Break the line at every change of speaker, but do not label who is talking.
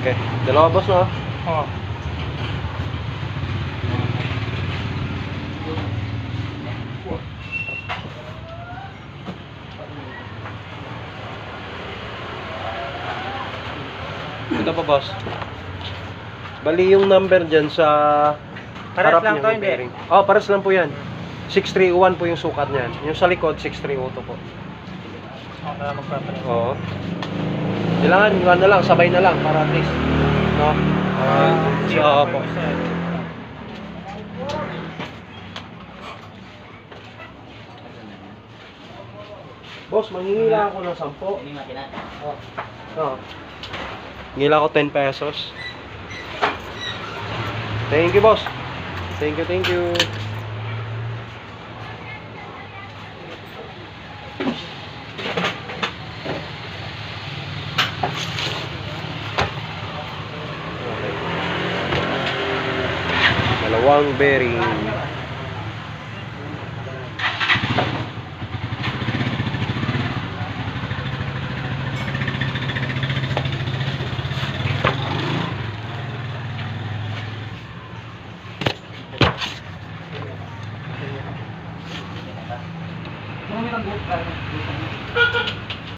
Okay. Dalawa boss no?
Oo.
Ito pa boss. Bali yung number dyan sa
Pares
harap
lang
niya
to,
ng
hindi?
bearing. Oh, pares lang po yan. 631 po yung sukat niyan. Yung sa likod, 632 po.
Ako na lang magpapalit.
Oo. Kailangan, ano lang, sabay na lang para at least. No? So, po. Boss, mangingila ako ng 10.
Hindi makina.
Oo. Ngila ko 10 pesos. Thank you, boss. Thank you, thank you. Okay. Dalawang bearing.
Ano may nag-book?